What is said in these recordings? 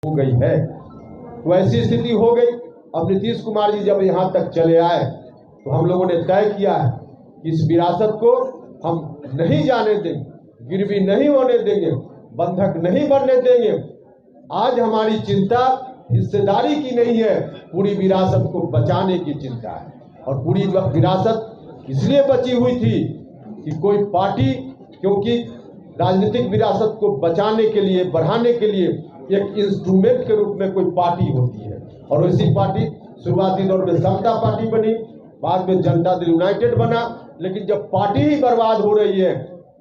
हो गई है। तो ऐसी स्थिति हो गई। अब नीतीश कुमार जी जब यहाँ तक चले आए तो हम लोगों ने तय किया है कि इस विरासत को हम नहीं जाने देंगे, गिरवी नहीं होने देंगे, बंधक नहीं बनने देंगे। आज हमारी चिंता हिस्सेदारी की नहीं है, पूरी विरासत को बचाने की चिंता है। और पूरी विरासत इसलिए बची हुई थी कि कोई पार्टी, क्योंकि राजनीतिक विरासत को बचाने के लिए, बढ़ाने के लिए एक इंस्ट्रूमेंट के रूप में कोई पार्टी होती है। और वैसी पार्टी शुरुआती दौर में समता पार्टी बनी, बाद में जनता दल यूनाइटेड बना। लेकिन जब पार्टी ही बर्बाद हो रही है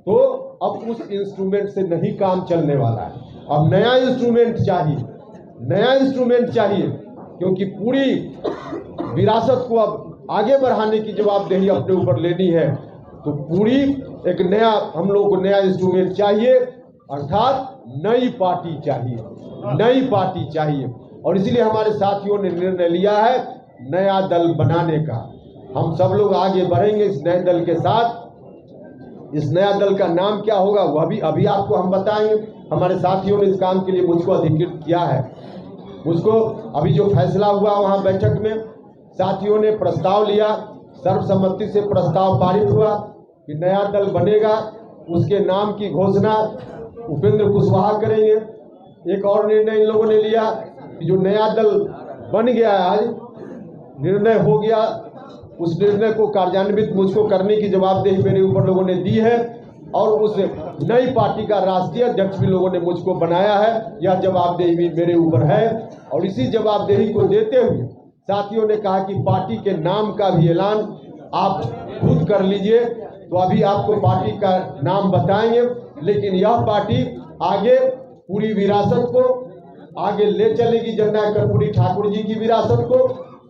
तो अब उस इंस्ट्रूमेंट से नहीं काम चलने वाला है। अब नया इंस्ट्रूमेंट चाहिए, नया इंस्ट्रूमेंट चाहिए, क्योंकि पूरी विरासत को अब आगे बढ़ाने की जवाबदेही अपने ऊपर लेनी है। तो पूरी एक नया हम लोग को नया इंस्ट्रूमेंट चाहिए, अर्थात नई पार्टी चाहिए, नई पार्टी चाहिए। और इसलिए हमारे साथियों ने निर्णय लिया है नया दल बनाने का। हम सब लोग आगे बढ़ेंगे इस नए दल के साथ। इस नया दल का नाम क्या होगा वह भी अभी आपको हम बताएंगे। हमारे साथियों ने इस काम के लिए मुझको अधिकृत किया है। मुझको अभी जो फैसला हुआ वहाँ बैठक में साथियों ने प्रस्ताव लिया, सर्वसम्मति से प्रस्ताव पारित हुआ कि नया दल बनेगा। उसके नाम की घोषणा उपेंद्र कुशवाहा करेंगे। एक और निर्णय इन लोगों ने लिया कि जो नया दल बन गया है, आज निर्णय हो गया, उस निर्णय को कार्यान्वित मुझको करने की जवाबदेही मेरे ऊपर लोगों ने दी है। और उस नई पार्टी का राष्ट्रीय अध्यक्ष भी लोगों ने मुझको बनाया है। यह जवाबदेही भी मेरे ऊपर है। और इसी जवाबदेही को देते हुए साथियों ने कहा कि पार्टी के नाम का भी ऐलान आप खुद कर लीजिए। तो अभी आपको पार्टी का नाम बताएंगे, लेकिन यह पार्टी आगे पूरी विरासत को आगे ले चलेगी। जननायक कर्पूरी ठाकुर जी की विरासत को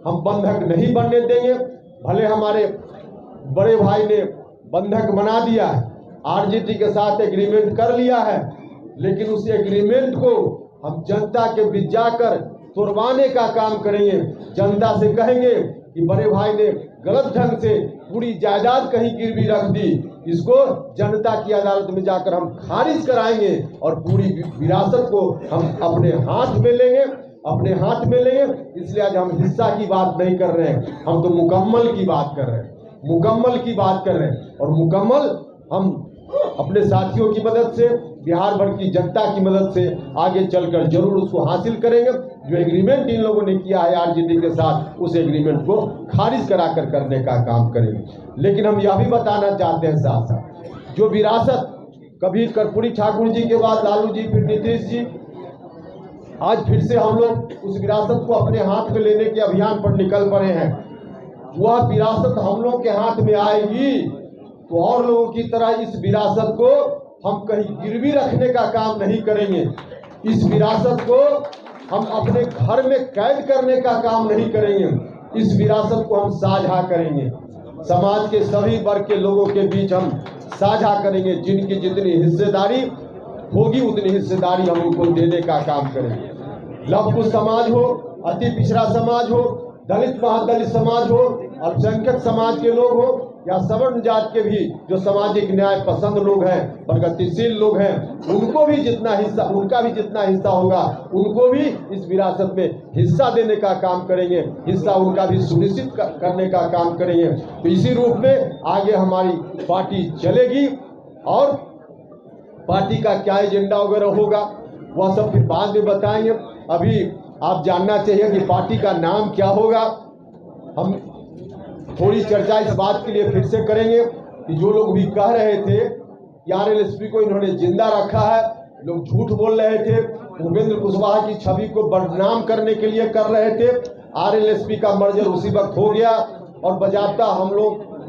हम बंधक नहीं बनने देंगे। भले हमारे बड़े भाई ने बंधक बना दिया है, आरजेडी के साथ एग्रीमेंट कर लिया है, लेकिन उस एग्रीमेंट को हम जनता के बीच जाकर तोड़वाने का काम करेंगे। जनता से कहेंगे कि बड़े भाई ने गलत ढंग से पूरी जायदाद कहीं गिरवी रख दी, इसको जनता की अदालत में जाकर हम खारिज कराएंगे और पूरी विरासत को हम अपने हाथ में लेंगे, अपने हाथ में लेंगे। इसलिए आज हम हिस्सा की बात नहीं कर रहे हैं, हम तो मुकम्मल की बात कर रहे हैं, मुकम्मल की बात कर रहे हैं। और मुकम्मल हम अपने साथियों की मदद से, बिहार भर की जनता की मदद से आगे चलकर जरूर उसको हासिल करेंगे। जो एग्रीमेंट इन लोगों ने किया है आरजेडी के साथ, उस एग्रीमेंट को खारिज कराकर करने का काम करेंगे। लेकिन हम यह भी बताना चाहते हैं साथ साथ, जो विरासत कभी कर्पूरी ठाकुर जी के बाद लालू जी, फिर नीतीश जी, आज फिर से हम लोग उस विरासत को अपने हाथ में लेने के अभियान पर निकल पड़े हैं। वह विरासत हम लोग के हाथ में आएगी तो और लोगों की तरह इस विरासत को हम कहीं गिरवी रखने का काम नहीं करेंगे। इस विरासत को हम अपने घर में कैद करने का काम नहीं करेंगे। इस विरासत को हम साझा करेंगे, समाज के सभी वर्ग के लोगों के बीच हम साझा करेंगे। जिनकी जितनी हिस्सेदारी होगी उतनी हिस्सेदारी हम उनको देने का काम करेंगे। लव कुश समाज हो, अति पिछड़ा समाज हो, दलित महादलित समाज हो, अल्पसंख्यक समाज के लोग हो, या सवर्ण जात के भी जो सामाजिक न्याय पसंद लोग हैं, प्रगतिशील लोग हैं, उनको भी जितना हिस्सा, उनका भी जितना हिस्सा होगा, उनको भी इस विरासत में हिस्सा देने का काम करेंगे, हिस्सा उनका भी सुनिश्चित करने का काम करेंगे। तो इसी रूप में आगे हमारी पार्टी चलेगी। और पार्टी का क्या एजेंडा वगैरह होगा वह सब फिर बाद में बताएंगे। अभी आप जानना चाहिए कि पार्टी का नाम क्या होगा। हम थोड़ी चर्चा इस बात के लिए फिर से करेंगे कि जो लोग भी कह रहे थे कि आरएलएसपी को इन्होंने जिंदा रखा है, लोग झूठ बोल रहे थे, उपेंद्र कुशवाहा की छवि को बदनाम करने के लिए कर रहे थे। आरएलएसपी का मर्जर उसी वक्त हो गया और बजाबता हम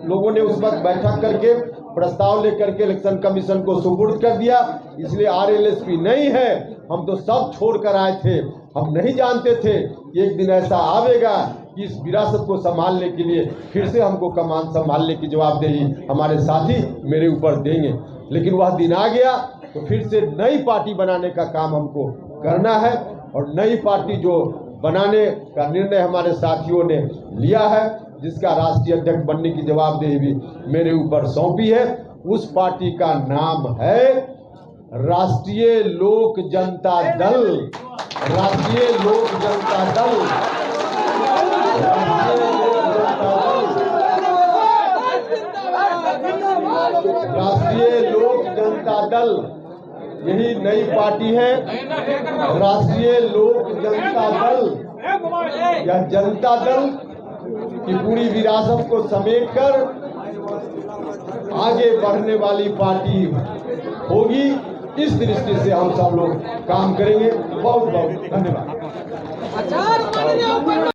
लोगों ने उस वक्त बैठक करके प्रस्ताव लेकर के इलेक्शन कमीशन को सुपुर्द कर दिया। इसलिए आरएलएसपी नहीं है, हम तो सब छोड़ कर आए थे। हम नहीं जानते थे कि एक दिन ऐसा आवेगा कि इस विरासत को संभालने के लिए फिर से हमको कमान संभालने की जवाबदेही हमारे साथी मेरे ऊपर देंगे। लेकिन वह दिन आ गया तो फिर से नई पार्टी बनाने का काम हमको करना है। और नई पार्टी जो बनाने का निर्णय हमारे साथियों ने लिया है, जिसका राष्ट्रीय अध्यक्ष बनने की जवाबदेही भी मेरे ऊपर सौंपी है, उस पार्टी का नाम है राष्ट्रीय लोक जनता दल। राष्ट्रीय लोक जनता दल, राष्ट्रीय लोक जनता दल यही नई पार्टी है। राष्ट्रीय लोक जनता दल या जनता दल की पूरी विरासत को समेटकर आगे बढ़ने वाली पार्टी होगी। इस दृष्टि से हम सब लोग काम करेंगे। बहुत बहुत धन्यवाद।